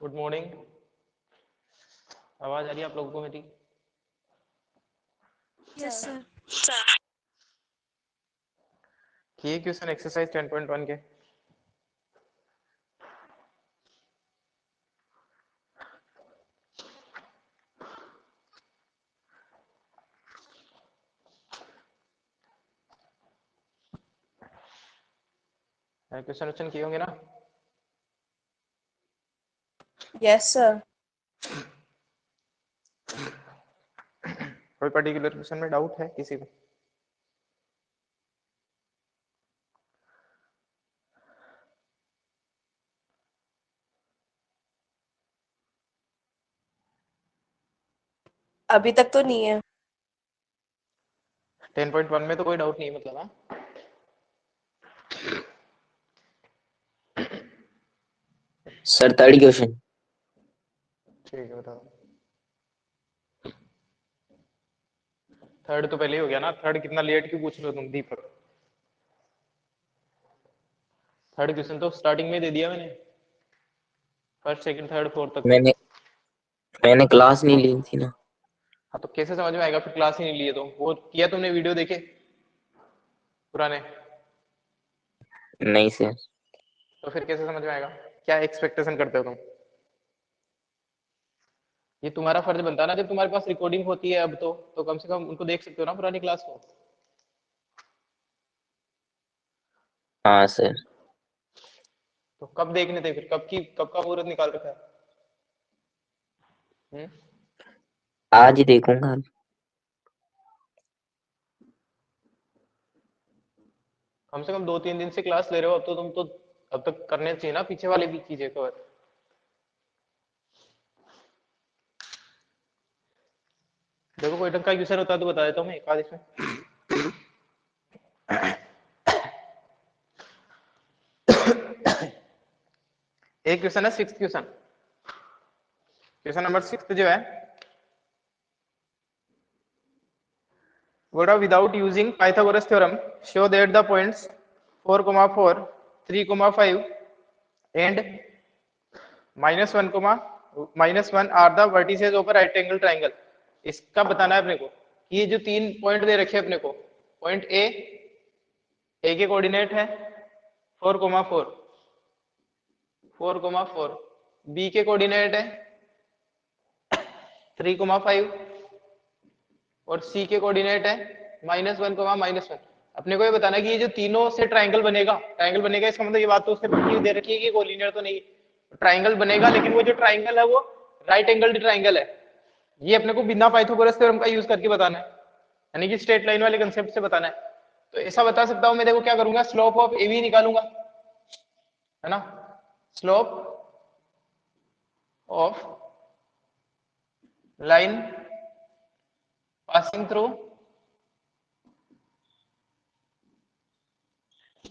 Good morning. आवाज आ रही है आप लोगों को मेरी? Yes sir. किए क्वेश्चन एक्सरसाइज 10.1 के? क्वेश्चन किए होंगे ना? Yes sir. कोई पर्टिकुलर क्वेश्चन में डाउट है किसी को? अभी तक तो नहीं है। 10.1 में तो कोई डाउट नहीं मतलब? हाँ, सर थर्ड क्वेश्चन। ठीक है बताओ। थर्ड तो पहले ही हो गया ना। थर्ड कितना लेट क्यों पूछ रहे हो तुम दीपक? थर्ड क्वेश्चन तो स्टार्टिंग में दे दिया मैंने, फर्स्ट सेकंड थर्ड फोर्थ तक। मैंने क्लास नहीं ली थी ना। हाँ तो कैसे समझ में आएगा फिर? क्लास ही नहीं लिए तो वो किया तुमने? वीडियो देखे पुराने? नहीं सर। तो फिर कैसे समझ में आएगा? क्या एक्सपेक्टेशन करते हो तुम? ये तुम्हारा फर्ज बनता है ना, जब तुम्हारे पास रिकॉर्डिंग होती है अब तो कम से कम उनको देख सकते हो ना पुरानी क्लास को। हाँ सर। तो कब देखने थे फिर? कब का मुहूर्त निकाल रखा है? आज ही देखूंगा। कम से कम 2-3 दिन से क्लास ले रहे हो अब तो तुम तो अब तक करने चाहिए ना पीछे वाली भी चीजें कवर। देखो कोई ढंग का यूजर होता है तो बता देता हूँ मैं एक आध इसमें। एक क्वेश्चन है, सिक्स्थ क्वेश्चन। क्वेश्चन नंबर 6 जो है, without using Pythagoras theorem, show that the points 4,4, 3,5 and -1, -1 are the vertices of a right angle triangle। इसका बताना है अपने को कि ये जो 3 पॉइंट दे रखे हैं अपने को, पॉइंट ए के कोऑर्डिनेट है 4,4, 4,4, बी के कोऑर्डिनेट है 3,5 और सी के कोऑर्डिनेट है -1, -1। अपने को ये बताना है कि ये जो तीनों से ट्राइंगल बनेगा, इसका मतलब ये बात तो उससे पक्की दे रखी है कि कोलिनियर तो नहीं, ट्राइंगल बनेगा, लेकिन वो जो ट्राइंगल है वो राइट एंगल्ड ट्राइंगल है। ये अपने को बिना पाइथागोरस थ्योरम का यूज करके बताना है, यानी कि स्ट्रेट लाइन वाले कंसेप्ट से बताना है। तो ऐसा बता सकता हूं मैं, देखो क्या करूंगा, स्लोप ऑफ ए बी निकालूंगा, है ना, slope of line passing through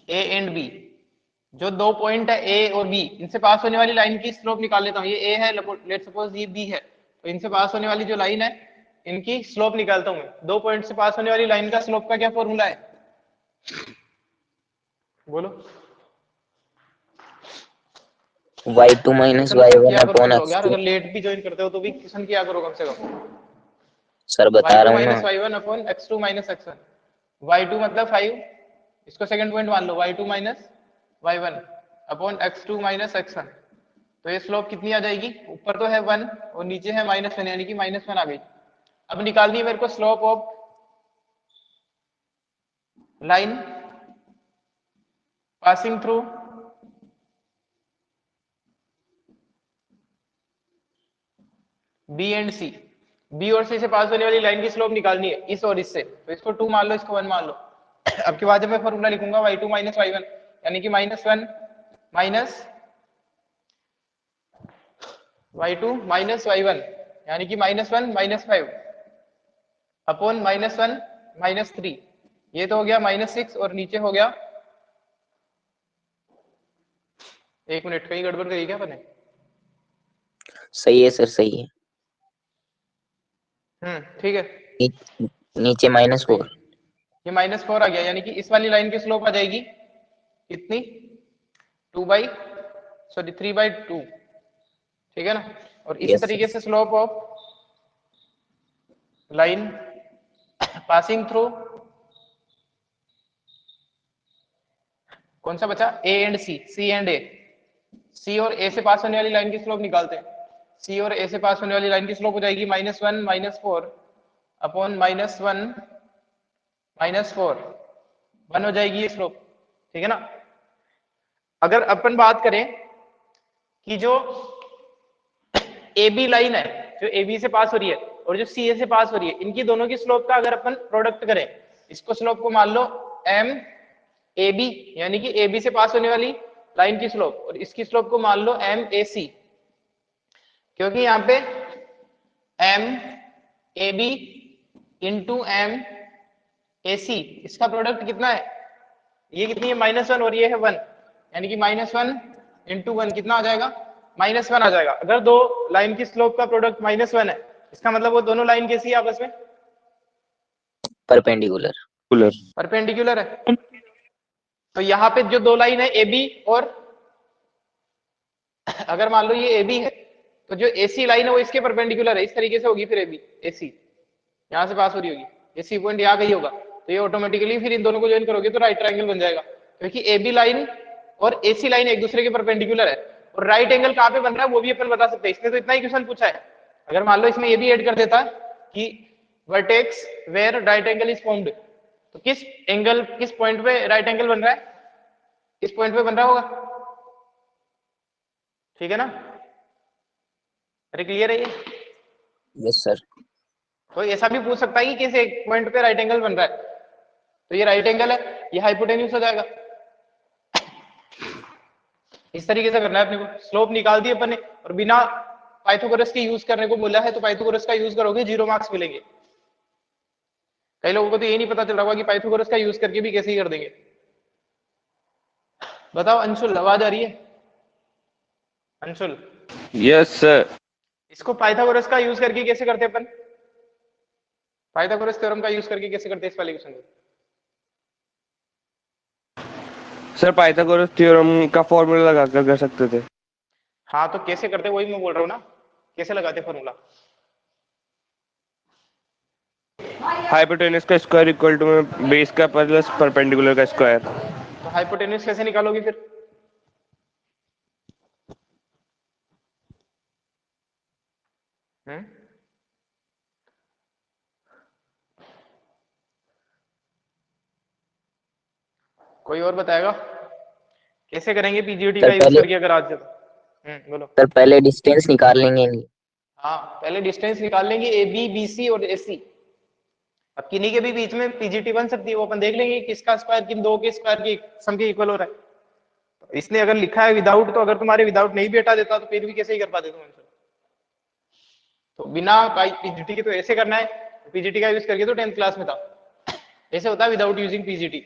A and B, जो दो पॉइंट है ए और बी, इनसे पास होने वाली लाइन की स्लोप निकाल लेता हूँ। ये ए है, लेट सपोज ये बी है, तो इनसे पास होने वाली जो लाइन है इनकी स्लोप निकालता हूँ मैं। दो पॉइंट से पास होने वाली लाइन का स्लोप का क्या फॉर्मूला है, बोलो? y2 माइनस क्वेश्चन y1 किया करो अपॉन सब लोग यार, x2। अगर लेट भी ज्वाइन करते हो तो भी क्वेश्चन किया करो कम से कम। सर बता y2 रहा हूँ ना। Minus y1 upon x2 minus x1। y2 मतलब 5, इसको सेकंड पॉइंट मान लो, y2 minus y1 upon x2 minus x1। तो ये स्लोप कितनी आ जाएगी, ऊपर तो है 1 और नीचे है -1 यानी कि -1 आ गई। अब निकालनी है मेरे को slope of line passing through B and C. B और सी से पास होने वाली लाइन की स्लोप निकालनी है इस और इससे, तो इसको 2 मान लो, इसको 1 मान लो। अब के बाद जब मैं फॉर्मूला लिखूंगा y2 माइनस y1 यानी कि -1 माइनस y2 माइनस y1 यानी कि -1 -5 अपॉन -1 -3, ये तो हो गया -6 और नीचे हो गया, एक मिनट कहीं गड़बड़ करी क्या अपने? सही है सर, सही है। ठीक है, नीचे -4। ये -4 आ गया यानी कि इस वाली लाइन की स्लोप आ जाएगी कितनी, 3/2, ठीक है ना। और इसी यस सर। तरीके से slope of line passing through कौन सा बचा, A and C, C and ए, सी और ए से पास होने वाली लाइन की स्लोप निकालते हैं। सी और ए से पास होने वाली लाइन की स्लोप हो जाएगी -1 -4 अपॉन -1 -4, 1 हो जाएगी ये स्लोप, ठीक है ना। अगर अपन बात करें कि जो ए बी लाइन है, जो ए बी से पास हो रही है और जो सी ए से पास हो रही है, इनकी दोनों की स्लोप का अगर अपन प्रोडक्ट करें, इसको स्लोप को मान लो एम ए बी यानी कि ए बी से पास होने वाली लाइन की स्लोप, और इसकी स्लोप को मान लो एम ए सी, क्योंकि यहाँ पे M A B into M A C, इसका प्रोडक्ट कितना है, ये कितनी है -1 और ये है 1, यानी कि -1 इंटू 1 कितना आ जाएगा, -1 आ जाएगा। अगर दो लाइन की स्लोप का प्रोडक्ट -1 है, इसका मतलब वो दोनों लाइन कैसी है आपस में, परपेंडिकुलर। परपेंडिकुलर है। तो यहाँ पे जो दो लाइन है ए बी, और अगर मान लो ये ए बी है, तो जो एसी लाइन है वो इसके परपेंडिकुलर है, इस तरीके से होगी फिर ए बी एसी यहाँ से पास हो रही होगी, एसी पॉइंट यहाँ कहीं होगा, तो ये ऑटोमेटिकली फिर इन दोनों को ज्वाइन करोगे तो राइट ट्रायंगल बन जाएगा, क्योंकि ए बी लाइन और एसी लाइन एक दूसरे के परपेंडिकुलर है। और राइट एंगल कहाँ पे बन रहा है वो भी अपन बता सकते हैं, इसने तो इतना ही क्वेश्चन पूछा है। अगर मान लो इसमें ये भी ऐड कर देता कि vertex where right angle is formed, तो किस एंगल, किस पॉइंट पे राइट एंगल बन रहा है, इस पॉइंट पे बन रहा होगा, ठीक है ना। अरे क्लियर है ये? Yes sir. तो ऐसा भी पूछ सकता है कि किस एक पॉइंट पे राइट एंगल बन रहा है, तो ये राइट एंगल है, ये हाइपोटेन्यूज हो जाएगा। इस तरीके से करना है अपने को। स्लोप निकाल दी अपन ने और बिना पाइथागोरस के यूज करने को बोला है, तो पाइथागोरस का यूज करोगे 0 मार्क्स मिलेंगे। कई लोगों को तो ये नहीं पता चल रहा होगा कि पाइथागोरस का यूज करके भी कैसे ही कर देंगे। बताओ अंशुल, आवाज आ रही है अंशुल? Yes sir. इसको पाइथागोरस का यूज करके कैसे करते अपन, पाइथागोरस थ्योरम का यूज करके कैसे करते इस वाले क्वेश्चन को? सर पाइथागोरस थ्योरम का फॉर्मूला लगा कर कर सकते थे। हाँ तो कैसे करते वही मैं बोल रहा हूँ ना, कैसे लगाते फॉर्मूला? हाइपोटेनस का स्क्वायर इक्वल टू में बेस का प्लस परपेंडिकुलर का स्क्वायर। तो हाइपोटेन्यूज कैसे निकालोगे फिर? कोई और बताएगा कैसे करेंगे पीजीटी का यूज करके? अगर आज बोलो सर, पहले डिस्टेंस निकाल लेंगे। हाँ, पहले डिस्टेंस निकाल लेंगे ए बी बी सी और ए सी। अब किन्हीं के भी बीच में पीजीटी बन सकती है, वो अपन देख लेंगे किसका स्क्वायर किन दो के स्क्वायर की सम के इक्वल हो रहा है। तो इसने अगर लिखा है विदाउट, तो अगर तुम्हारे विदाउट नहीं भी हटा देता तो फिर भी कैसे ही कर पाते तुम आंसर। तो बिना पीजीटी के तो ऐसे करना है, पीजीटी का यूज करके तो 10th क्लास में था, ऐसे होता है विदाउट यूजिंग पीजीटी।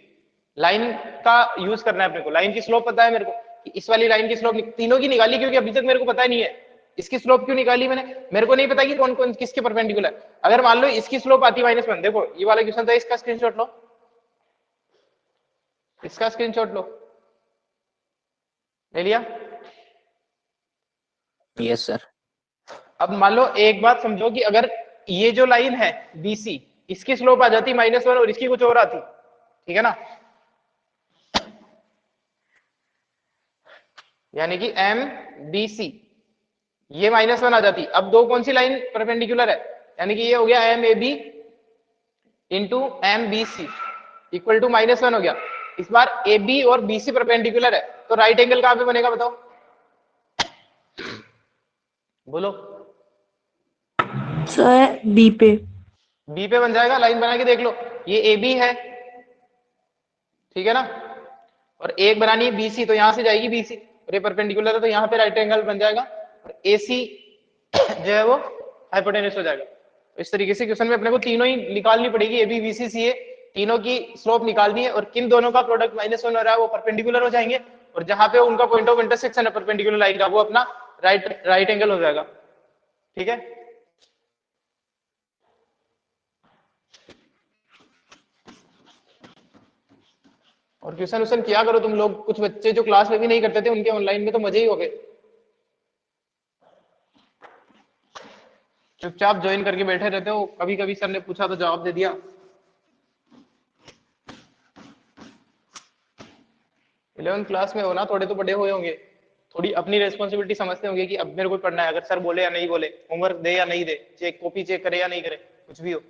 लाइन का यूज करना है अपने को, लाइन की स्लोप पता है मेरे को कि इस वाली लाइन की स्लोप तीनों की निकाली, क्योंकि अभी तक मेरे को पता नहीं है इसकी स्लोप क्यों निकाली मैंने, मेरे को नहीं पता कि कौन कौन किसके परपेंडिकुलर। अगर मान लो इसकी स्लोप आती -1, देखो ये वाला क्वेश्चन था, इसका स्क्रीनशॉट लो, इसका स्क्रीनशॉट लो, ले लिया? Yes sir. अब मान लो एक बात समझो कि अगर ये जो लाइन है बीसी, इसकी स्लोप आ जाती -1 और इसकी कुछ और आती, ठीक है ना, यानी कि एम बी सी ये -1 आ जाती। अब दो कौन सी लाइन परपेंडिकुलर है, यानी कि ये हो गया m A B into m B C equal to -1 हो गया। इस बार ए बी और बी सी परपेंडिकुलर है, तो राइट एंगल कहां पे बनेगा बताओ, बोलो। सर बी पे। बी पे बन जाएगा, लाइन बना के देख लो। ये ए बी है, ठीक है ना, और एक बनानी है बीसी, तो यहां से जाएगी बीसी, और ये परपेंडिकुलर है तो यहाँ पे राइट एंगल बन जाएगा, और एसी जो है वो हाइपोटेन्यूस हो जाएगा। तो इस तरीके से क्वेश्चन में अपने को तीनों ही निकालनी पड़ेगी, ए बी बी सी सी ए, तीनों की स्लोप निकालनी है, और किन दोनों का प्रोडक्ट -1 हो रहा है वो परपेंडिकुलर हो जाएंगे, और जहां पे उनका पॉइंट ऑफ इंटरसेक्शन है परपेंडिकुलर लाइन का, वो अपना राइट एंगल हो जाएगा। ठीक है, और क्वेश्चन क्वेश्चन किया करो तुम लोग, कुछ बच्चे जो क्लास में भी नहीं करते थे उनके ऑनलाइन में तो मजे ही हो गए। चुपचाप ज्वाइन करके बैठे रहते हो, कभी कभी सर ने पूछा तो जवाब दे दिया। 11th क्लास में हो ना, थोड़े तो बड़े हुए होंगे, थोड़ी अपनी रेस्पॉन्सिबिलिटी समझते होंगे कि अब मेरे को पढ़ना है, अगर सर बोले या नहीं बोले, होमवर्क दे या नहीं दे, चेक कॉपी चेक करे या नहीं करे, कुछ भी हो।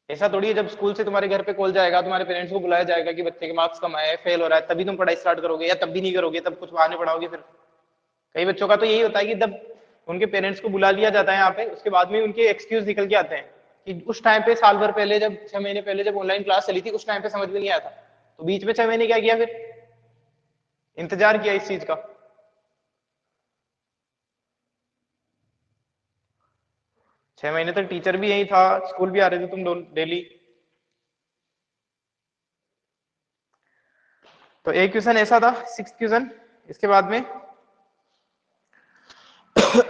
ऐसा थोड़ी है जब स्कूल से तुम्हारे घर पे कॉल जाएगा, तुम्हारे पेरेंट्स को बुलाया जाएगा कि बच्चे के मार्क्स कम आए, फेल हो रहा है, तभी तुम पढ़ाई स्टार्ट करोगे, या तब भी नहीं करोगे, तब कुछ बहाने पढ़ाओगे फिर। कई बच्चों का तो यही होता है कि जब उनके पेरेंट्स को बुला लिया जाता है यहाँ पे, उसके बाद में उनके एक्सक्यूज निकल के आते हैं कि उस टाइम पे साल भर पहले, जब 6 महीने पहले जब ऑनलाइन क्लास चली थी, उस टाइम पे समझ में नहीं आया था, तो बीच में 6 महीने क्या किया, फिर इंतजार किया इस चीज का। छह महीने तक टीचर भी यही था, स्कूल भी आ रहे थे तुम डेली। तो एक क्वेश्चन ऐसा था, 6th क्वेश्चन। इसके बाद में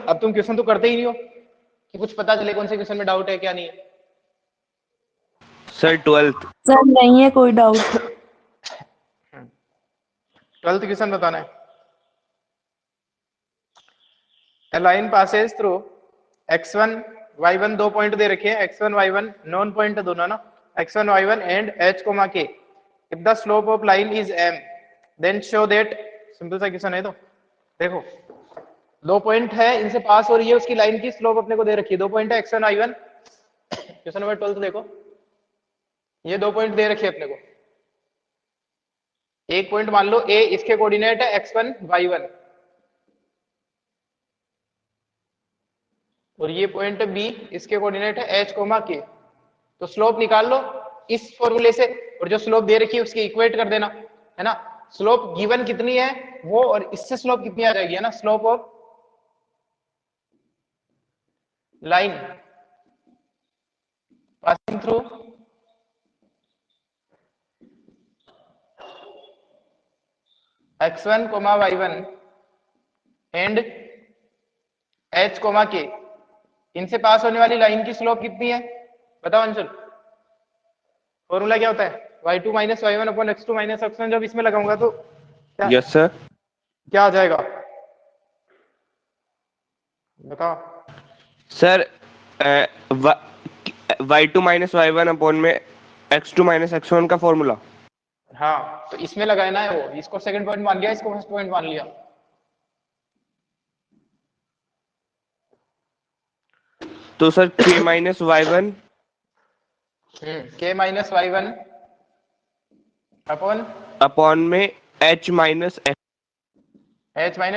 अब तुम क्वेश्चन तो करते ही नहीं हो कि कुछ पता चले कौन से क्वेश्चन में डाउट है क्या नहीं है। Sir 12th। सर नहीं है कोई डाउट। 12th क्वेश्चन बताना है। A line passes through x1 y1, दो पॉइंट दे रखे हैं, x1 y1 नॉन पॉइंट दोनों ना, x1 y1 and h, k। If the slope of line is m, then show that, simple सा क्वेश्चन है। तो देखो दो पॉइंट है, इनसे पास हो रही है, उसकी लाइन की स्लोप अपने को दे रखी है, दो पॉइंट है x1 y1। क्वेश्चन नंबर 12 देखो, ये दो पॉइंट दे रखे अपने को, एक पॉइंट मान लो a, इसके कोऑर्डिनेट है x1 y1, और ये पॉइंट बी, इसके कोऑर्डिनेट है h, k। तो स्लोप निकाल लो इस फॉर्मूले से, और जो स्लोप दे रखी है उसकी इक्वेट कर देना, है ना। स्लोप गिवन कितनी है वो, और इससे स्लोप कितनी आ जाएगी, है ना, slope of line passing through x1, y1 and h, k, इनसे पास होने वाली लाइन की स्लोप कितनी है, बताओ अंशुल। फॉर्मूला क्या होता है, y2 minus y1 upon x2 minus x1। जब इसमें लगाऊंगा तो क्या, यस सर। क्या आ जाएगा बताओ। Sir y2 minus y1 upon में x2 माइनस x1 का फॉर्मूला। हाँ, तो इसमें लगाना है वो, इसको सेकंड पॉइंट मान लिया, इसको फर्स्ट पॉइंट मान लिया। तो sir k minus y1 k minus y1 upon upon में h माइनस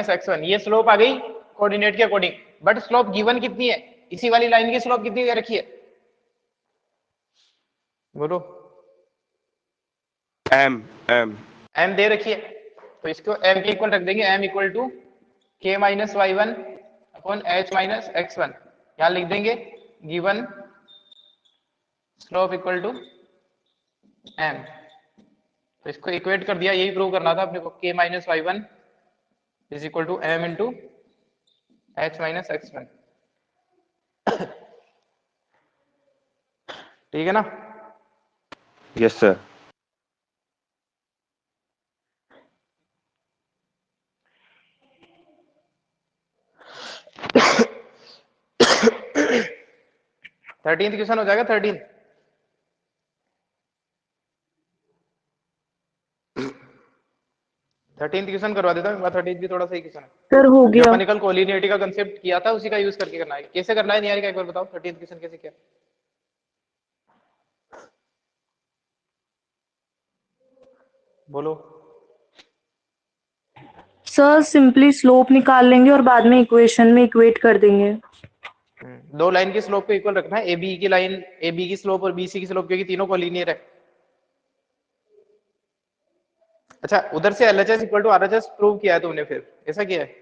x1, ये स्लोप आ गई कोऑर्डिनेट के अकॉर्डिंग, बट स्लोप गिवन कितनी है, इसी वाली लाइन की स्लोप कितनी दे रखी है, बोलो। m दे रखी है, तो इसको m के इक्वल रख देंगे, m equal to k minus y1 upon h minus x1। यहां लिख देंगे given slope equal to m, तो इसको इक्वेट कर दिया, यही प्रूव करना था अपने को, k minus y1 is equal to m into h minus x1। ठीक है ना। Yes sir. थर्टीन्थ क्वेश्चन हो जाएगा, 13। 13th क्वेश्चन करवा देता हूँ, 13th भी थोड़ा सही क्वेश्चन है। सर हो जो गया। अपन ने कल कोलिनियरिटी का कंसेप्ट किया था उसी का यूज करके करना है। कैसे करना है निहारिका एक बार बताओ, 13th क्वेश्चन कैसे किया? बोलो। सर सिंपली स्लोप निकाल लेंगे और बाद में इक्वेशन में इक्वेट कर देंगे। दो लाइन की स्लोप को इक्वल रखना है, ए बी की लाइन, ए बी की स्लोप और बी सी की स्लोप, क्योंकि तीनों कोलिनियर है। अच्छा, उधर से LHS equal to RHS prove किया है तुमने, फिर ऐसा किया है?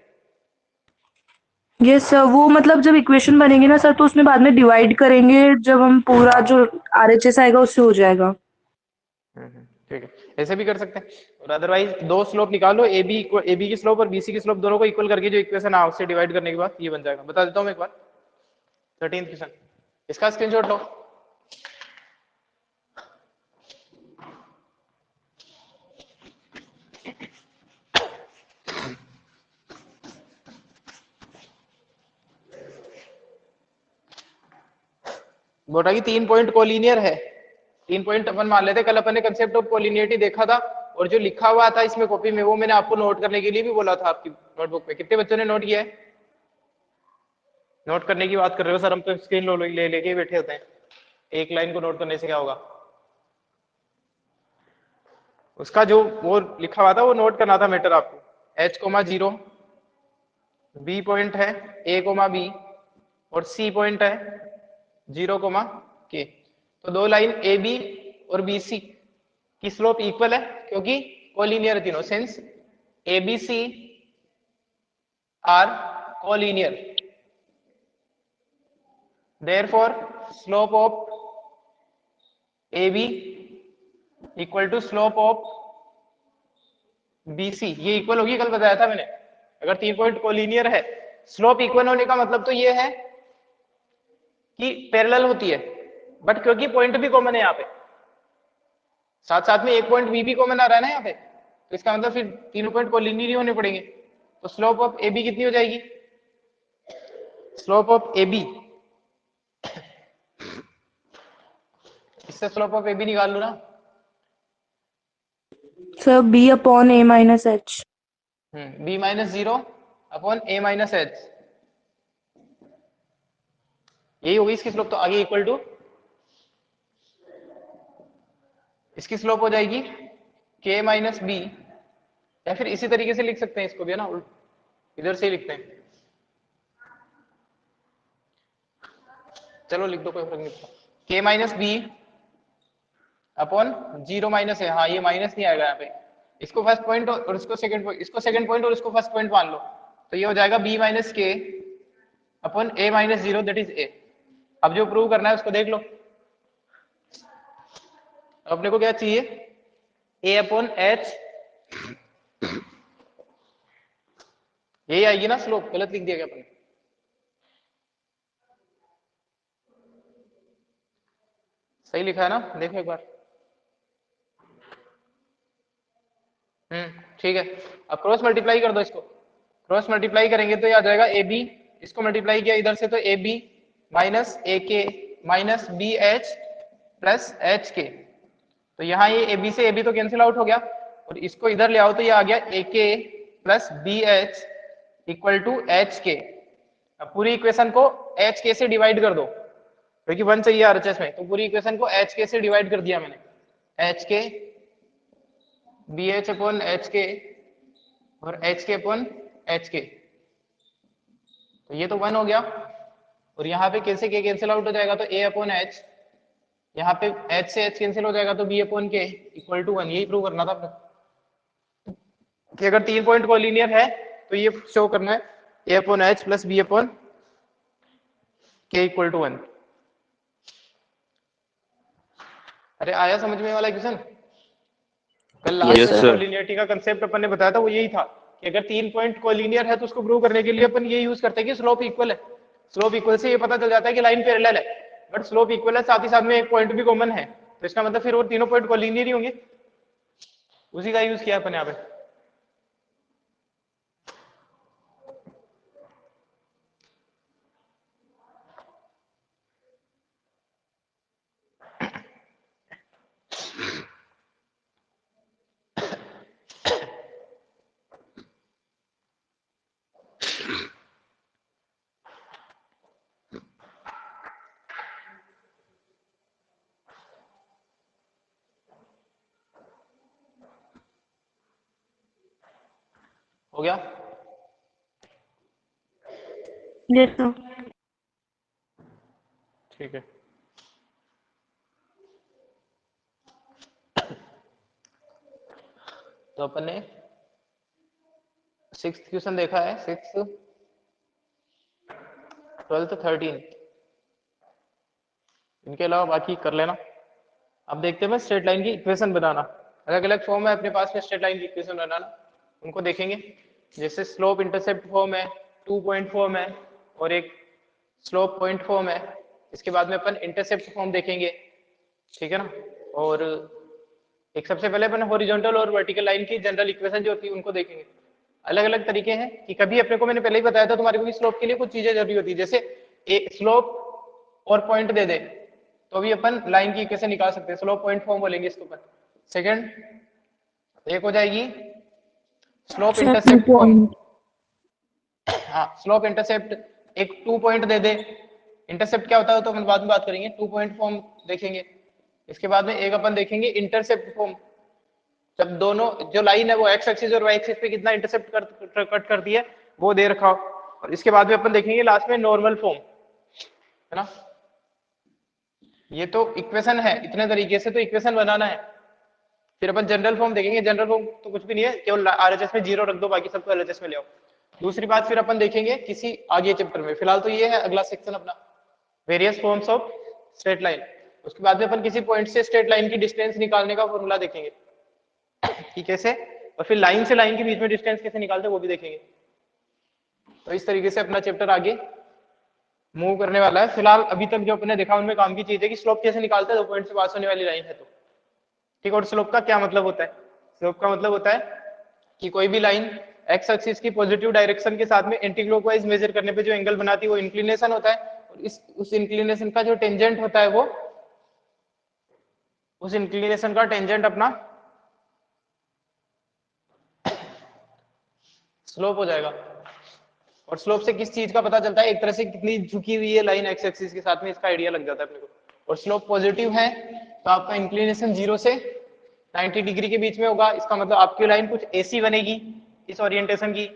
यस सर, वो मतलब जब इक्वेशन बनेगी ना सर तो उसमें बाद में डिवाइड करेंगे, जब हम पूरा जो आरएचएस आएगा उससे हो जाएगा। ठीक है, ऐसे भी कर सकते हैं। और अदरवाइज दो स्लोप निकालो, ए बी की स्लोप और बीसी की स्लोप दोनों को इक्वल करके जो इक्वेशन है उससे डिवाइड करने के बाद ये बन जाएगा। बता देता हूँ मैं एक बार, 13th क्वेश्चन, इसका स्क्रीनशॉट लो। बोला कि 3 पॉइंट कोलिनियर है। 3 पॉइंट अपन मान लेते, कल अपन ने कंसेप्ट ऑफ कोलिनियरिटी देखा था, और जो लिखा हुआ था इसमें कॉपी में वो मैंने आपको नोट करने के लिए भी बोला था आपकी नोटबुक में। कितने बच्चों ने नोट किया है? नोट करने की बात कर रहे हो सर, हम तो स्क्रीन ले लेके बैठे होते हैं। एक लाइन को नोट करने से क्या होगा? उसका जो वो लिखा हुआ था वो नोट करना था मैटर आपको। h,0 बी पॉइंट है, a,b और c पॉइंट है 0,k। तो दो लाइन ए बी और बी सी की स्लोप इक्वल है, क्योंकि कोलिनियर तीनों, since A B C are collinear, therefore slope of A B equal to slope of BC, ये इक्वल होगी, कल बताया था मैंने। अगर 3 पॉइंट कोलिनियर है, स्लोप इक्वल होने का मतलब तो ये है कि पैरेलल होती है, बट क्योंकि पॉइंट भी कॉमन है यहाँ पे, साथ साथ में एक पॉइंट बी भी कॉमन आ रहा है ना यहाँ पे, तो इसका मतलब फिर तीनों पॉइंट कोलिनियर ही होने पड़ेंगे। तो स्लोप ऑफ ए बी कितनी हो जाएगी? स्लोप ऑफ ए बी, इससे स्लोप ऑफ ए बी निकाल लो ना। Sir B upon A minus H. B minus 0 upon A minus H, यही होगी इसकी स्लोप। तो आगे इक्वल टू, इसकी स्लोप हो जाएगी के माइनस बी, या फिर इसी तरीके से लिख सकते हैं इसको भी, है ना, इधर से ही लिखते हैं। चलो लिख दो, कोई फर्क नहीं पड़ता। के माइनस बी अपॉन 0 माइनस है, हाँ ये माइनस नहीं आएगा यहाँ पे। इसको फर्स्ट पॉइंट और इसको सेकंड पॉइंट, इसको सेकंड पॉइंट और इसको फर्स्ट पॉइंट मान लो, तो ये हो जाएगा बी माइनस के upon A minus 0, that is a. अब जो प्रूव करना है उसको देख लो। अपने को क्या चाहिए? ए अपॉन एच, यही आएगी ना स्लोप? गलत लिख दिया क्या अपने? सही लिखा है ना? देखो एक बार। ठीक है। अब क्रॉस मल्टीप्लाई कर दो इसको। क्रॉस मल्टीप्लाई करेंगे तो ये आ जाएगा ए बी, इसको मल्टीप्लाई किया इधर से तो A B minus A K minus B H plus H K. तो यहाँ ये ए बी से ए बी तो कैंसिल आउट हो गया, और इसको इधर ले आओ तो ये आ गया A K plus B H equal to H K. अब पूरी इक्वेशन को एच के से डिवाइड कर दो, क्योंकि 1 चाहिए आरएचएस में, तो पूरी इक्वेशन को एच के से डिवाइड कर दिया मैंने। एच के बी एच अपॉन एच के और एच के अपॉन एच के, तो ये तो 1 हो गया। और यहाँ पे कैसे के कैंसिल आउट हो जाएगा, तो ए अपॉन एच, यहाँ पे एच से एच कैंसिल हो जाएगा तो B upon K equal to 1। यही प्रूव करना था अपने कि अगर 3 पॉइंट कोलिनियर है तो ये शो करना है A upon H plus B upon K equal to 1। अरे आया समझ में वाला क्वेश्चन? कल लास्ट यस में यस जो सर। सर। कोलिनियरिटी का कंसेप्ट अपन ने बताया था वो यही था कि अगर 3 पॉइंट कोलिनियर है तो उसको प्रूव करने के लिए अपन ये यूज करते हैं कि स्लोप इक्वल है। स्लोप इक्वल से ये पता चल जाता है कि लाइन पैरेलल है, बट स्लोप इक्वल है साथ ही साथ में एक पॉइंट भी कॉमन है, तो इसका मतलब फिर वो तीनों पॉइंट कोलिनियर ही होंगे। उसी का यूज किया अपन यहाँ पे। हो गया? Yes sir. ठीक है। तो अपन ने 6th क्वेश्चन देखा है, 6th 12th 13, इनके अलावा बाकी कर लेना। अब देखते हैं स्ट्रेट लाइन की इक्वेशन बनाना। अलग अलग फॉर्म है अपने पास में स्ट्रेट लाइन की इक्वेशन बनाना, उनको देखेंगे। जैसे स्लोप इंटरसेप्ट फॉर्म है, 2 पॉइंट फॉर्म है, और एक स्लोप पॉइंट फॉर्म है। इसके बाद में अपन इंटरसेप्ट फॉर्म देखेंगे, ठीक है ना। और एक सबसे पहले अपन हॉरिजॉन्टल और वर्टिकल लाइन की जनरल इक्वेशन जो होती है उनको देखेंगे। अलग अलग तरीके हैं कि कभी अपने को, मैंने पहले ही बताया था तुम्हारे को, स्लोप के लिए कुछ चीजें जरूरी होती है। जैसे एक स्लोप और पॉइंट दे दे तो भी अपन लाइन की इक्वेशन निकाल सकते हैं, स्लोप पॉइंट फॉर्म बोलेंगे इसके ऊपर। सेकंड एक हो जाएगी slope sir 2 intercept form. Point. हाँ, स्लोप इंटरसेप्ट एक 2 पॉइंट दे दे। इंटरसेप्ट क्या होता है तो अपन बाद में बात करेंगे, 2 पॉइंट फॉर्म देखेंगे। इसके बाद में एक अपन देखेंगे इंटरसेप्ट फॉर्म, जब दोनों जो लाइन है वो एक्स एक्सिस और वाई एक्सिस पे कितना इंटरसेप्ट कट करती है वो दे रखा हो। और इसके बाद में अपन देखेंगे लास्ट में नॉर्मल फॉर्म, है ना। ये तो इक्वेशन है, इतने तरीके से तो इक्वेशन बनाना है। फिर अपन जनरल फॉर्म देखेंगे। जनरल फॉर्म तो कुछ भी नहीं है, केवल आरएचएस में 0 रख दो, बाकी सबको एलएचएस में ले आओ। दूसरी बात फिर अपन देखेंगे किसी आगे चैप्टर में। फिलहाल तो ये है अगला सेक्शन अपना, various forms of straight line. उसके बाद में अपन किसी पॉइंट से स्ट्रेट लाइन की डिस्टेंस निकालने का फॉर्मूला देखेंगे कि कैसे, और फिर लाइन से लाइन के बीच में डिस्टेंस कैसे निकालते हैं वो भी देखेंगे। तो इस तरीके से अपना चैप्टर आगे मूव करने वाला है। फिलहाल अभी तक जो अपने देखा उनमें काम की चीज है कि स्लोप कैसे निकालते हैं, 2 पॉइंट से पास होने वाली लाइन है तो, ठीक है। और स्लोप का क्या मतलब होता है? स्लोप का मतलब होता है कि कोई भी लाइन एक्स एक्सिस की पॉजिटिव डायरेक्शन के साथ में एंटी क्लॉकवाइज मेजर करने पे जो एंगल बनाती है वो इंक्लिनेशन होता है। और उस इंक्लिनेशन का जो टेंजेंट होता है वो, उस इंक्लिनेशन का टेंजेंट अपना स्लोप हो जाएगा। और स्लोप से किस चीज का पता चलता है? एक तरह से कितनी झुकी हुई है लाइन एक्स एक्सिस के साथ में, इसका आइडिया लग जाता है अपने को। और स्लोप पॉजिटिव है तो आपका इंक्लिनेशन 0 से 90 डिग्री के बीच में होगा। इसका मतलब आपकी लाइन कुछ ऐसी बनेगी इस ओरिएंटेशन की।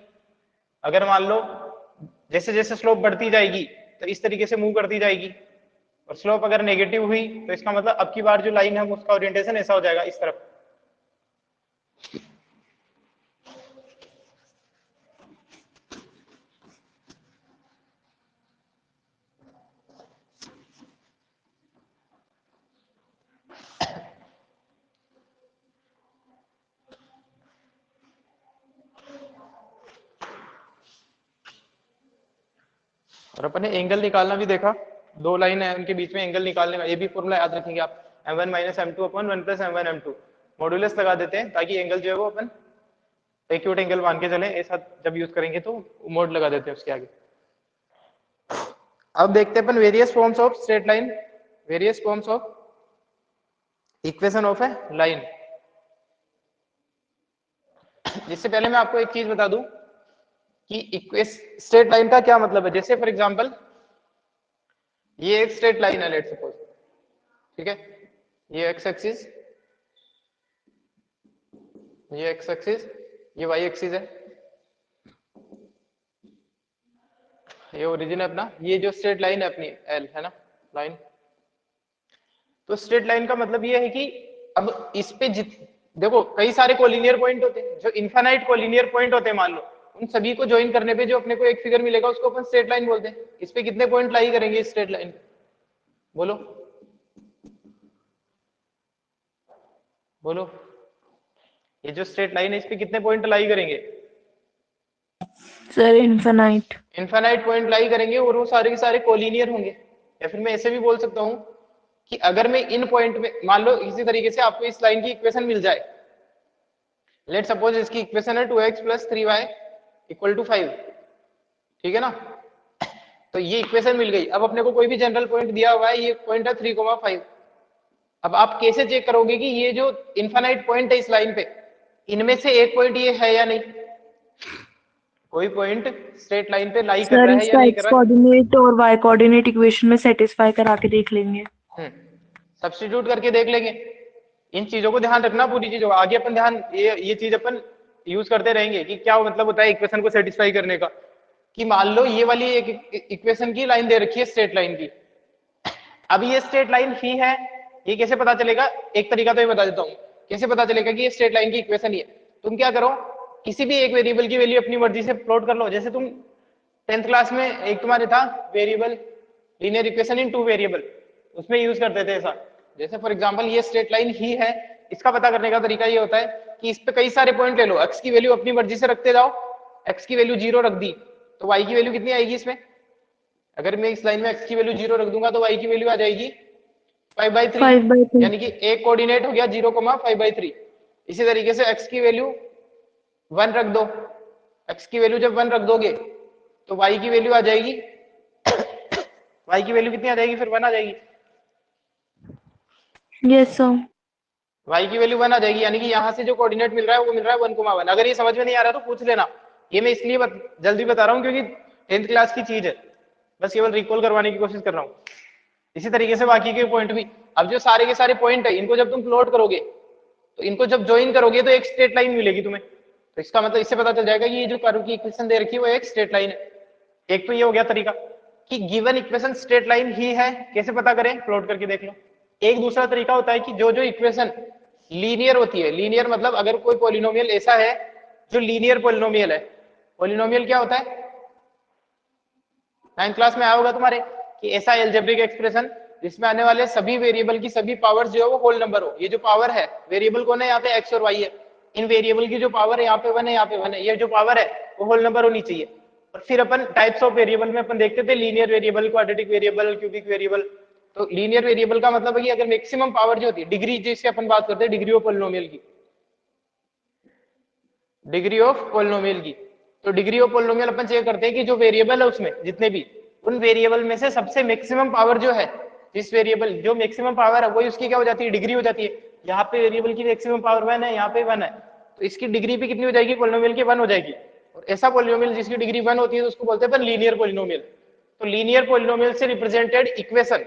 अगर मान लो जैसे जैसे स्लोप बढ़ती जाएगी तो इस तरीके से मूव करती जाएगी, और स्लोप अगर नेगेटिव हुई तो इसका मतलब अब की बार जो लाइन है उसका ओरिएंटेशन ऐसा हो जाएगा, इस तरफ। और अपन ने एंगल निकालना भी देखा, 2 लाइन है उनके बीच में एंगल निकालने का ये भी फॉर्मूला याद रखेंगे आप, m1 minus m2 upon 1 plus m1 m2। Modulus लगा देते हैं ताकि एंगल जो है वो अपन एक्यूट एंगल मान के चले, ऐसा जब यूज करेंगे तो मोड लगा देते हैं उसके आगे। अब देखते हैं अपन various forms of straight line, various forms of equation of a line. जिससे पहले मैं आपको एक चीज बता दूं कि स्ट्रेट लाइन का क्या मतलब है। जैसे फॉर एग्जांपल ये एक स्ट्रेट लाइन है, लेट्स सपोज, ठीक है। ये एक्स एक्सिस, ये एक्स एक्सिस, ये वाई एक्सिस है, ये ओरिजिन है अपना। ये जो स्ट्रेट लाइन है अपनी एल है ना लाइन, तो स्ट्रेट लाइन का मतलब ये है कि अब इस पे देखो कई सारे कोलिनियर पॉइंट होते हैं, जो इनफाइनाइट कोलिनियर पॉइंट होते हैं मान लो, उन सभी को ज्वाइन करने पे जो अपने को एक फिगर मिलेगा उसको अपन स्ट्रेट लाइन बोलते हैं। इस पे कितने पॉइंट लाई करेंगे इस स्ट्रेट लाइन? बोलो बोलो, ये जो स्ट्रेट लाइन है इस पे कितने पॉइंट लाई करेंगे? Sir infinite. इनफाइनाइट पॉइंट लाई करेंगे, और वो सारे के सारे कोलिनियर होंगे। या फिर मैं ऐसे भी बोल सकता हूं कि अगर मैं इन पॉइंट में मान लो इसी तरीके से आपको इस लाइन की इक्वेशन मिल जाए, लेट सपोज इसकी इक्वेशन है 2x + 3y = 5, ठीक है ना। तो ये इक्वेशन मिल गई। अब अपने को कोई भी जनरल पॉइंट दिया हुआ है, ये पॉइंट है 3,5। अब आप कैसे चेक करोगे कि ये जो इनफाइनाइट पॉइंट है इस लाइन पे, इनमें से एक पॉइंट ये है या नहीं? कोई पॉइंट स्ट्रेट लाइन पे लाई कर सर रहा है या इसका नहीं कर एक्स रहा है? कोऑर्डिनेट और वाई कोऑर्डिनेट इक्वेशन में सेटिस्फाई करा के देख लेंगे। सब्स्टिट्यूट करके देख लेंगे। इन चीजों को ध्यान रखना, पूरी चीजों का आगे अपन ध्यान, ये चीज अपन यूज करते रहेंगे कि क्या मतलब होता है इक्वेशन को सेटिस्फाई करने का। कि मान लो ये वाली एक इक्वेशन की लाइन दे रखी है स्ट्रेट लाइन की। अब ये स्ट्रेट लाइन ही है, ये कैसे पता चलेगा? एक तरीका तो ये बता देता हूँ कैसे पता चलेगा कि ये स्ट्रेट लाइन की इक्वेशन ही है। तुम क्या करो, किसी भी एक वेरिएबल की वैल्यू अपनी मर्जी से प्लॉट कर लो। जैसे तुम 10th क्लास में एक तुम्हारे था variable linear equation in two variable, उसमें यूज करते थे ऐसा। जैसे फॉर एग्जांपल ये स्ट्रेट लाइन ही है, इसका पता करने का तरीका ये होता है कि इस पे कई सारे पॉइंट ले लो, x की वैल्यू अपनी मर्जी से रखते जाओ। x की वैल्यू 0 रख दी तो y की वैल्यू कितनी आएगी इसमें? अगर मैं इस लाइन में x की वैल्यू 0 रख दूंगा तो y की वैल्यू आ जाएगी 5/3। 5/3। यानी कि एक कोऑर्डिनेट हो गया 0,5/3। इसी तरीके से x की वैल्यू 1 रख दो। x की वैल्यू जब 1 रख दोगे तो y की वैल्यू आ जाएगी y की वैल्यू कितनी आ जाएगी? फिर 1 आ जाएगी। Yes sir. y की वैल्यू 1 आ जाएगी। यानी कि यहाँ से जो कोऑर्डिनेट मिल रहा है वो मिल रहा है 1,1। अगर ये समझ में नहीं आ रहा तो पूछ लेना। ये मैं इसलिए जल्दी बता रहा हूँ क्योंकि 10th क्लास की चीज है, बस केवल रिकॉल करवाने की कोशिश कर रहा हूँ। इसी तरीके से बाकी के पॉइंट भी, अब जो सारे के सारे पॉइंट है इनको जब तुम प्लॉट करोगे तो इनको जब ज्वाइन करोगे तो एक स्ट्रेट लाइन मिलेगी तुम्हें। तो इसका मतलब इससे पता चल जाएगा कि ये जो कर्व की इक्वेशन दे रखी है वो एक स्ट्रेट लाइन है। एक तो ये हो गया तरीका कि गिवन इक्वेशन स्ट्रेट लाइन ही है, कैसे पता करें? प्लॉट करके देख लो। एक दूसरा तरीका होता है कि जो जो इक्वेशन लीनियर होती है, लीनियर मतलब अगर कोई पॉलिनोमियल ऐसा है जो लीनियर पॉलिनोमियल है। पॉलिनोमियल क्या होता है? 9th क्लास में आया होगा तुम्हारे कि ऐसा एल्जेब्रिक एक्सप्रेशन जिसमें आने वाले सभी वेरिएबल की सभी पावर्स जो है वो होल नंबर हो। ये जो पावर है, वेरिएबल कौन है यहाँ पे? x और y है। इन वेरिएबल की जो पावर है यहाँ पे 1 है, यहाँ पे 1 है, ये जो पावर है वो होल नंबर होनी चाहिए। और फिर अपन टाइप्स ऑफ वेरिएबल में अपन देखते थे linear variable, quadratic variable, cubic variable. तो लीनियर वेरिएबल का मतलब है कि अगर मैक्सिमम पावर जो होती है, डिग्री जिससे अपन बात करते हैं डिग्री ऑफ पॉलिनोमियल की, डिग्री ऑफ पॉलिनोमियल की। तो डिग्री ऑफ पॉलिनोमियल अपन चेक करते हैं कि जो वेरिएबल है उसमें जितने भी, उन वेरिएबल में से सबसे मैक्सिमम पावर जो है, जिस वेरिएबल जो मैक्सिमम पावर है वही उसकी क्या हो जाती है? डिग्री हो जाती है। यहाँ पे वेरिएबल की मैक्सिमम पावर 1 है, यहाँ पे 1 है, तो इसकी डिग्री भी कितनी हो जाएगी? पॉलिनोमियल की 1 हो जाएगी। और ऐसा पॉलिनोमियल जिसकी डिग्री 1 होती है तो उसको बोलते हैं लीनियर पॉलिनोमियल। तो लीनियर पॉलिनोमियल से रिप्रेजेंटेड इक्वेशन,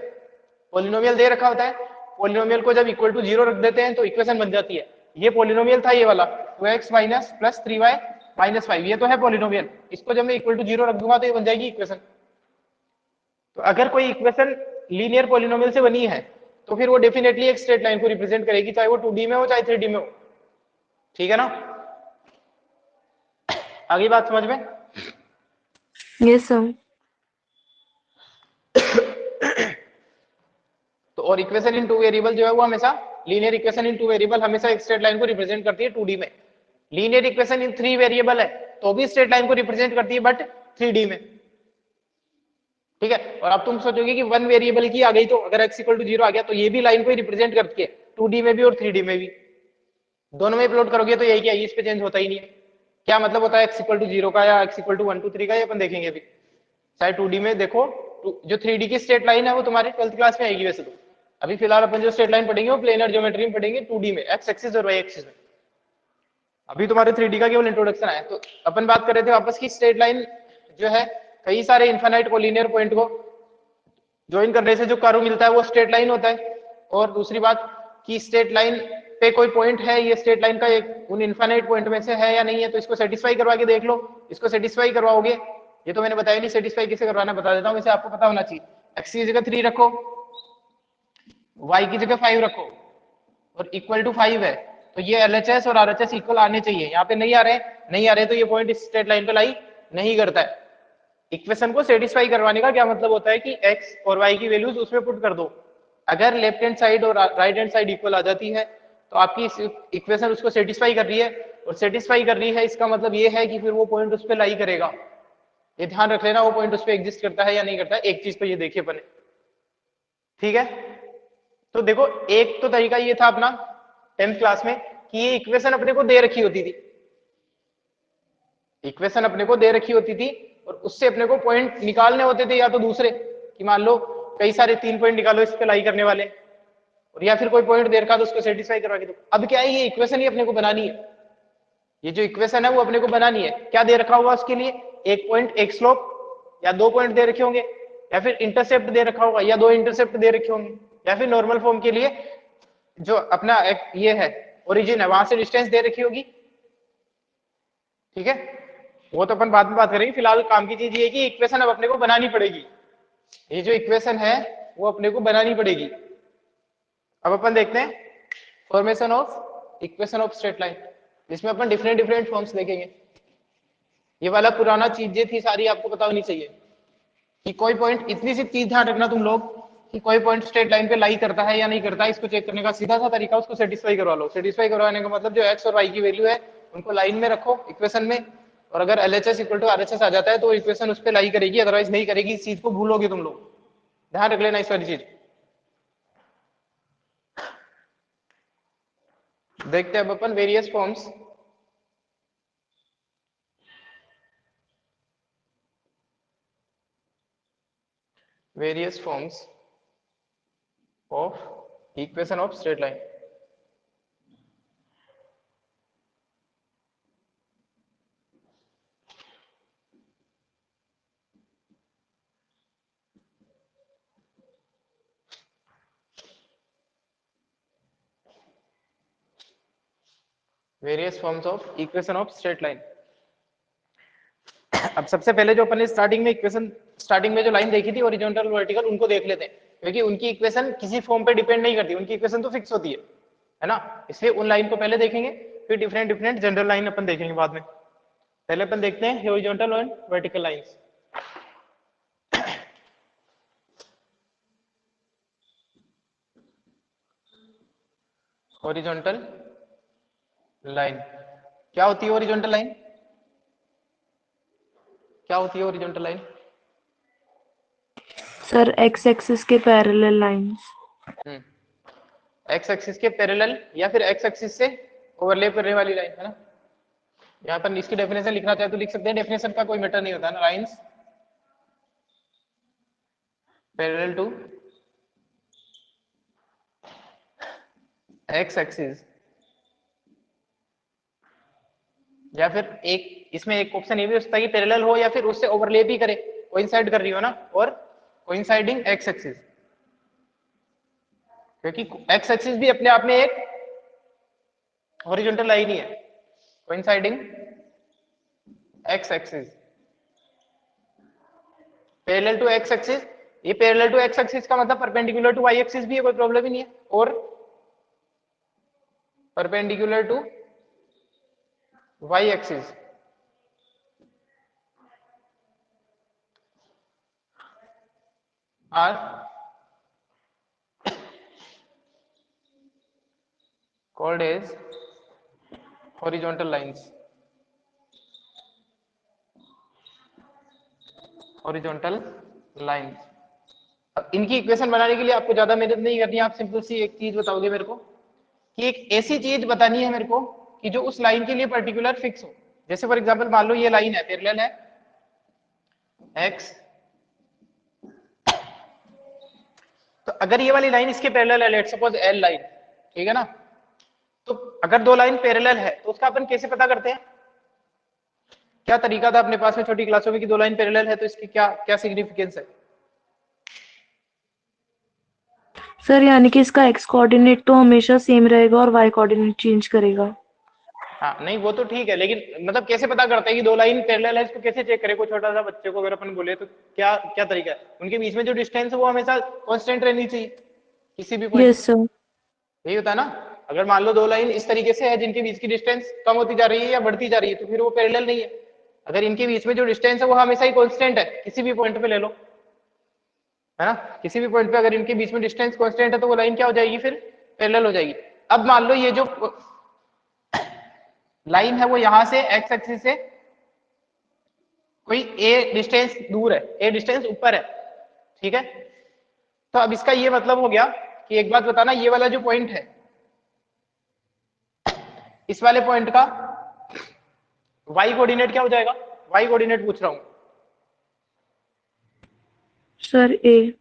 पॉलिनोमियल दे रखा होता है, पॉलिनोमियल को जब इक्वल टू 0 रख देते हैं तो इक्वेशन बन जाती है। ये पॉलिनोमियल था ये वाला 2x minus plus 3y minus 5, ये तो है पॉलिनोमियल। इसको जब मैं इक्वल टू 0 रख दूंगा तो ये बन जाएगी इक्वेशन। तो अगर कोई इक्वेशन लीनियर पॉलिनोमियल से बनी है तो फिर वो डेफिनेटली एक स्ट्रेट लाइन को रिप्रेजेंट करेगी, चाहे वो 2D में हो चाहे 3D में हो। ठीक है ना? आगे बात समझ में? Yes sir. तो और इक्वेशन इन टू वेरिएबल जो है वो हमेशा, linear equation in two variable हमेशा एक स्ट्रेट लाइन को रिप्रेजेंट करती है 2D में। लीनियर इक्वेशन इन 3 वेरिएबल है तो भी स्ट्रेट लाइन को रिप्रेजेंट करती है बट 3D में। ठीक है? और अब तुम सोचोगे कि 1 वेरिएबल की आ गई तो अगर x इक्वल टू 0 आ गया तो ये भी लाइन को ही रिप्रेजेंट करती है 2D में भी और 3D में भी। दोनों में प्लॉट करोगे तो यही क्या, इस पे चेंज होता ही नहीं है। क्या मतलब होता है x इक्वल टू 0 का या x इक्वल टू 1 2 3 का, ये अपन देखेंगे अभी। चाहे 2D में देखो, जो 3D की स्ट्रेट लाइन है वो तुम्हारी 12th क्लास में आएगी वैसे तो। अभी फिलहाल अपन जो स्ट्रेट लाइन पढ़ेंगे वो प्लेनर ज्योमेट्री में पढ़ेंगे 2D में, x एक्सिस और y एक्सिस में। अभी तुम्हारे 3D का केवल इंट्रोडक्शन है। तो अपन बात कर रहे थे वापस की स्ट्रेट लाइन जो है कई सारे इनफाइनाइट कोलिनियर पॉइंट को ज्वाइन करने से जो कर्व मिलता है वो स्ट्रेट लाइन होता है। और दूसरी बात कि स्ट्रेट लाइन पे कोई पॉइंट है, ये स्ट्रेट लाइन का एक उन इनफाइनाइट पॉइंट में से है या नहीं है, तो इसको सेटिस्फाई करवा के देख लो। इसको सेटिस्फाई करवाओगे, ये तो मैंने बताया नहीं सेटिस्फाई कैसे करवाना, बता देता हूँ, वैसे आपको पता होना चाहिए। x की जगह 3 रखो, y की जगह 5 रखो और इक्वल टू 5 है तो ये LHS और RHS इक्वल आने चाहिए। यहाँ पे नहीं आ रहे तो ये पॉइंट इस स्ट्रेट लाइन पे लाई नहीं करता है। इक्वेशन को सेटिस्फाई करवाने का क्या मतलब होता है कि x और y की वैल्यूज उसमें पुट कर दो। अगर लेफ्ट हैंड साइड और राइट हैंड साइड इक्वल आ जाती है तो आपकी इक्वेशन उसको सेटिस्फाई कर रही है, और सेटिस्फाई कर रही है इसका मतलब ये है कि फिर वो पॉइंट उस पर लाई करेगा। ये ध्यान रख लेना, वो पॉइंट उस पर एग्जिस्ट करता है या नहीं करता है। एक चीज तो ये देखिए अपने, ठीक है? तो देखो एक तो तरीका ये था अपना 10th क्लास में कि ये इक्वेशन अपने को दे रखी होती थी, इक्वेशन अपने को दे रखी होती थी और उससे अपने को पॉइंट निकालने होते थे, या तो दूसरे कि मान लो कई सारे 3 पॉइंट निकालो इस पे लाई करने वाले, और या फिर कोई पॉइंट दे रखा तो उसको सेटिस्फाई करवा के दो। अब क्या है, ये इक्वेशन ही अपने को बनानी है, ये जो इक्वेशन है वो अपने को बनानी है। क्या दे रखा होगा उसके लिए? एक पॉइंट एक स्लोप, या 2 पॉइंट दे रखे होंगे, या फिर इंटरसेप्ट दे रखा होगा, या 2 इंटरसेप्ट दे रखे होंगे, या फिर नॉर्मल फॉर्म के लिए जो अपना एक ये है ओरिजिन है वहां से डिस्टेंस दे रखी होगी, ठीक है, वो तो अपन बाद में बात करेंगे। फिलहाल काम की चीज ये है कि इक्वेशन अब अपने को बनानी पड़ेगी। ये जो इक्वेशन है वो अपने को बनानी पड़ेगी। अब अपन देखते हैं formation of equation of straight line, जिसमें अपन डिफरेंट डिफरेंट फॉर्म्स देखेंगे। ये वाला पुराना चीजें थी सारी आपको पता होनी चाहिए कि कोई पॉइंट, इतनी सी चीज ध्यान रखना तुम लोग कि कोई पॉइंट स्ट्रेट लाइन पे लाई करता है या नहीं करता है, इसको चेक करने का सीधा सा तरीका उसको सेटिस्फाई करवा लो। सेटिस्फाई करवाने का मतलब जो एक्स और वाई की वैल्यू है उनको लाइन में रखो इक्वेशन में, और अगर LHS इक्वल टू RHS आ जाता है तो इक्वेशन उस पर लाई करेगी, अदरवाइज नहीं करेगी। इस चीज को भूलोगे तुम लोग, ध्यान रख लेना इस वाली चीज। देखते हैं अब अपन various forms. various forms of equation of straight line। various forms of equation of straight line। अब सबसे पहले जो अपन ने स्टार्टिंग में इक्वेशन, स्टार्टिंग में जो लाइन देखी थी ओरिजेंटल वर्टिकल, उनको देख लेते हैं, क्योंकि उनकी इक्वेशन किसी फॉर्म पे डिपेंड नहीं करती, उनकी इक्वेशन तो फिक्स होती है ना। इसलिए उन लाइन को पहले देखेंगे, फिर डिफरेंट डिफरेंट जनरल लाइन अपन देखेंगे बाद में। पहले अपन देखते हैं horizontal and vertical lines. Horizontal line क्या होती है? हॉरिजॉन्टल लाइन क्या होती है? Horizontal line sir x axis के पैरेलल लाइंस। एक्स एक्सिस के पैरेलल या फिर एक्स एक्सिस से ओवरलैप करने वाली लाइन, है ना। यहाँ पर इसकी डेफिनेशन लिखना चाहे तो लिख सकते हैं, डेफिनेशन का कोई मैटर नहीं होता ना। Lines parallel to X axis, या फिर एक इसमें एक ऑप्शन ये भी हो सकता है कि पैरेलल हो या फिर उससे ओवरलैप ही करे, कोइंसाइड कर रही हो ना, और कोइंसाइडिंग एक्स एक्सिस, क्योंकि एक्स एक्सिस भी अपने आप में एक हॉरिजॉन्टल लाइन ही है। Coinciding X axis, parallel to X axis, ये पैरेलल टू एक्स एक्सिस का मतलब परपेंडिकुलर टू वाई एक्सिस भी है, कोई प्रॉब्लम ही नहीं है, और perpendicular to Y axis. Are called as horizontal lines। horizontal lines। अब इनकी इक्वेशन बनाने के लिए आपको ज्यादा मेहनत नहीं करनी है, आप सिंपल सी एक चीज बताओगे मेरे को कि एक ऐसी चीज बतानी है मेरे को कि जो उस लाइन के लिए पर्टिकुलर फिक्स हो। जैसे फॉर एग्जांपल मान लो ये लाइन है, पैरेलल है एक्स, तो अगर ये वाली लाइन इसके पैरेलल है, लेट्स सपोज एल लाइन, ठीक है ना, तो अगर दो लाइन पैरेलल है तो उसका अपन कैसे पता करते हैं? क्या तरीका था अपने पास में छोटी क्लासों में कि दो लाइन पैरेलल है तो इसकी क्या क्या सिग्निफिकेंस है? सर यानी कि इसका एक्स कोऑर्डिनेट तो हमेशा सेम रहेगा और वाई कोऑर्डिनेट चेंज करेगा। हाँ नहीं वो तो ठीक है, लेकिन मतलब कैसे पता करते हैं कि दो लाइन पैरेलल है, इसको कैसे चेक करें? कोई छोटा सा बच्चे को अगर अपन बोले तो क्या क्या तरीका है? उनके बीच में जो डिस्टेंस है वो हमेशा कांस्टेंट रहनी चाहिए किसी भी पॉइंट। Yes sir. यही होता है ना। अगर मान लो दो लाइन इस तरीके से है जिनके बीच की डिस्टेंस कम होती जा रही है या बढ़ती जा रही है, तो फिर वो पैरेलल नहीं है। अगर इनके बीच में जो डिस्टेंस है वो हमेशा ही कांस्टेंट है, किसी भी पॉइंट पे ले लो, है ना, किसी भी पॉइंट पे अगर इनके बीच में डिस्टेंस कांस्टेंट है तो वो लाइन क्या हो जाएगी? फिर पैरेलल हो जाएगी। अब मान लो ये जो लाइन है वो यहां से एक्स एक्सिस से कोई ए डिस्टेंस दूर है, ए डिस्टेंस ऊपर है, ठीक है। तो अब इसका ये मतलब हो गया कि एक बात बताना, ये वाला जो पॉइंट है, इस वाले पॉइंट का वाई कोऑर्डिनेट क्या हो जाएगा? वाई कोऑर्डिनेट पूछ रहा हूं सर ए।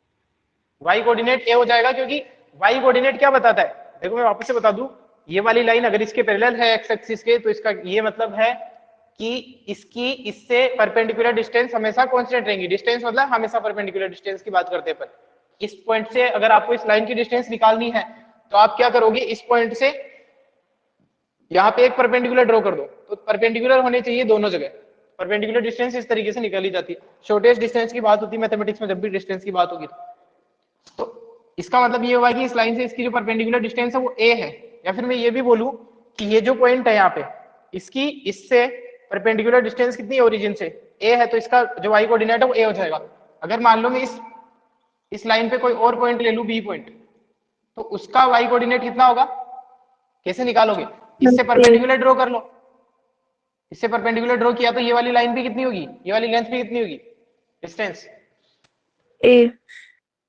वाई कोऑर्डिनेट ए हो जाएगा, क्योंकि वाई कोऑर्डिनेट क्या बताता है? देखो मैं वापस से बता दूं, ये वाली लाइन अगर इसके पैरेलल है एक्स एक्सिस के, तो इसका ये मतलब है कि इसकी इससे परपेंडिकुलर डिस्टेंस हमेशा कांस्टेंट रहेंगी। डिस्टेंस मतलब हमेशा परपेंडिकुलर डिस्टेंस की बात करते हैं पर इस पॉइंट से अगर आपको इस लाइन की डिस्टेंस निकालनी है तो आप क्या करोगे? इस पॉइंट से यहाँ पे एक परपेंडिकुलर ड्रॉ कर दो, तो परपेंडिकुलर होने चाहिए दोनों जगह। परपेंडिकुलर डिस्टेंस इस तरीके से निकाली जाती है, शॉर्टेस्ट डिस्टेंस की बात होती है मैथमेटिक्स में जब भी डिस्टेंस की बात होगी। तो इसका मतलब ये हुआ कि इस लाइन से इसकी जो परपेंडिकुलर डिस्टेंस है वो a है, या फिर मैं ये भी बोलूं कि ये जो पॉइंट है यहाँ पे इसकी इससे परपेंडिकुलर डिस्टेंस कितनी है ओरिजिन से, a है, तो इसका जो y कोऑर्डिनेट है वो a हो जाएगा। अगर मान लो मैं इस लाइन पे कोई और पॉइंट ले लूं b पॉइंट, तो उसका y कोऑर्डिनेट कितना होगा, कैसे निकालोगे, इससे परपेंडिकुलर ड्रॉ कर लो। इससे परपेंडिकुलर ड्रॉ किया तो ये वाली लाइन भी कितनी होगी, ये वाली लेंथ भी कितनी होगी, डिस्टेंस ए।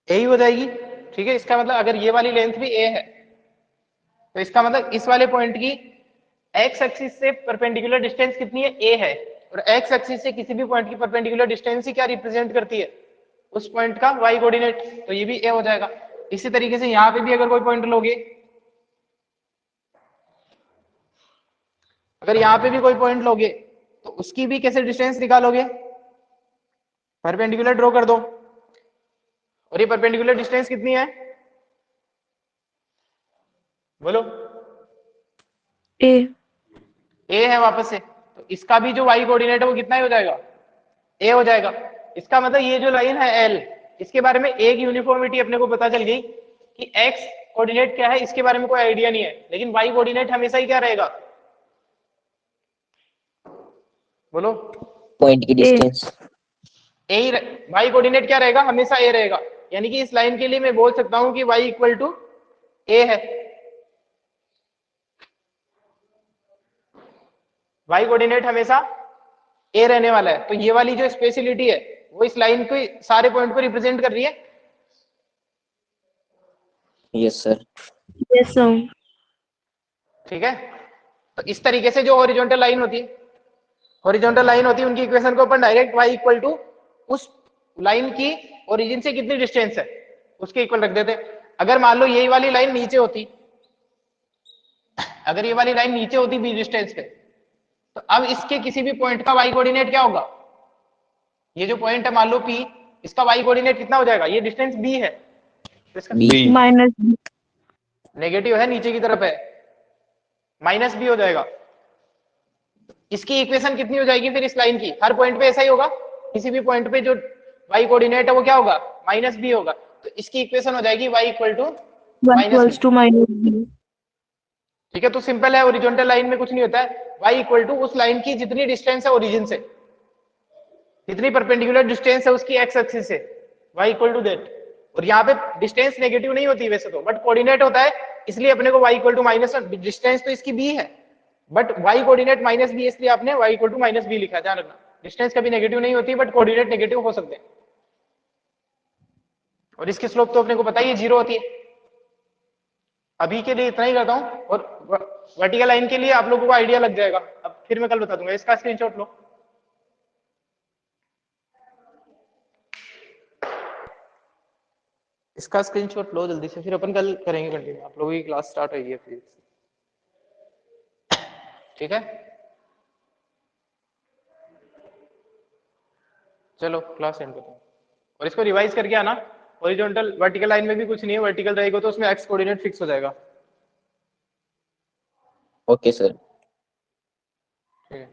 यही हो जाएगी। ठीक है, इसका मतलब अगर ये वाली लेंथ भी a है तो इसका मतलब इस वाले पॉइंट की x एक्सिस से परपेंडिकुलर डिस्टेंस कितनी है, a है, और x एक्सिस से किसी भी पॉइंट की परपेंडिकुलर डिस्टेंस ही क्या रिप्रेजेंट करती है, उस पॉइंट का y कोऑर्डिनेट, तो ये भी a हो जाएगा। इसी तरीके से यहाँ पे भी अगर कोई पॉइंट लोगे, अगर यहाँ पे भी कोई पॉइंट लोगे तो उसकी भी कैसे डिस्टेंस निकालोगे, परपेंडिकुलर ड्रॉ कर दो, और ये परपेंडिकुलर डिस्टेंस कितनी है, बोलो, ए। a है वापस से, तो इसका भी जो y कोऑर्डिनेट है वो कितना ही हो जाएगा, a हो जाएगा। इसका मतलब ये जो लाइन है l, इसके बारे में एक यूनिफॉर्मिटी अपने को पता चल गई कि x कोऑर्डिनेट क्या है इसके बारे में कोई आइडिया नहीं है, लेकिन y कोऑर्डिनेट हमेशा ही क्या रहेगा, बोलो, पॉइंट की distance. a he y coordinate क्या रहेगा, हमेशा a रहेगा। यानी कि इस लाइन के लिए मैं बोल सकता हूं कि y इक्वल टू a है, y कोऑर्डिनेट हमेशा a रहने वाला है। तो ये वाली जो स्पेशलिटी है वो इस लाइन को सारे पॉइंट को रिप्रेजेंट कर रही है। Yes sir. Yes sir. ठीक है, तो इस तरीके से जो हॉरिजॉन्टल लाइन होती है, हॉरिजॉन्टल लाइन होती है, उनकी इक्वेशन को अपन डायरेक्ट y इक्वल टू उस लाइन की ओरिजिन से कितनी डिस्टेंस है उसके इक्वल रख देते हैं। अगर मान लो यही वाली लाइन नीचे होती, अगर ये वाली लाइन नीचे होती b डिस्टेंस पे, तो अब इसके किसी भी पॉइंट का y कोऑर्डिनेट क्या होगा, ये जो पॉइंट है मान लो p, इसका y कोऑर्डिनेट कितना हो जाएगा, ये डिस्टेंस b है, तो इसका बी। माइनस। नेगेटिव है, नीचे की तरफ है, माइनस b हो जाएगा। इसकी इक्वेशन कितनी हो जाएगी फिर इस लाइन की, हर पॉइंट पे ऐसा ही होगा, किसी भी पॉइंट पे जो y कोऑर्डिनेट है वो क्या होगा, माइनस b होगा। तो इसकी इक्वेशन हो जाएगी y equal to y equals to minus b. ठीक है, तो सिंपल है, ओरिजेंटल लाइन में कुछ नहीं होता है, y इक्वल टू उस लाइन की जितनी डिस्टेंस है ओरिजिन से, जितनी परपेंडिकुलर डिस्टेंस है उसकी x एक्सिस से, y इक्वल टू दैट। और यहाँ पे डिस्टेंस नेगेटिव नहीं होती वैसे तो, बट कोऑर्डिनेट होता है, इसलिए अपने को y equal to minus, distance तो इसकी b है but y coordinate minus b, इसलिए आपने y equal to minus b लिखा है, ध्यान रखना। डिस्टेंस कभी नेगेटिव नहीं होती बट कोऑर्डिनेट नेगेटिव हो सकते हैं। और इसकी स्लोप तो अपने को पता ही है, 0 होती है। अभी के लिए इतना ही करता हूं, और वर्टिकल लाइन के लिए आप लोगों को आइडिया लग जाएगा, अब फिर मैं कल बता दूंगा। इसका स्क्रीनशॉट लो, इसका स्क्रीनशॉट लो जल्दी से, फिर अपन कल करेंगे कंटिन्यू, आप लोगों की क्लास स्टार्ट होगी फिर। ठीक है, चलो क्लास एंड करते हैं, और इसको रिवाइज करके आना। हॉरिजॉन्टल वर्टिकल लाइन में भी कुछ नहीं है, वर्टिकल रहेगा तो उसमें एक्स कोऑर्डिनेट फिक्स हो जाएगा। Okay sir. ठीक है।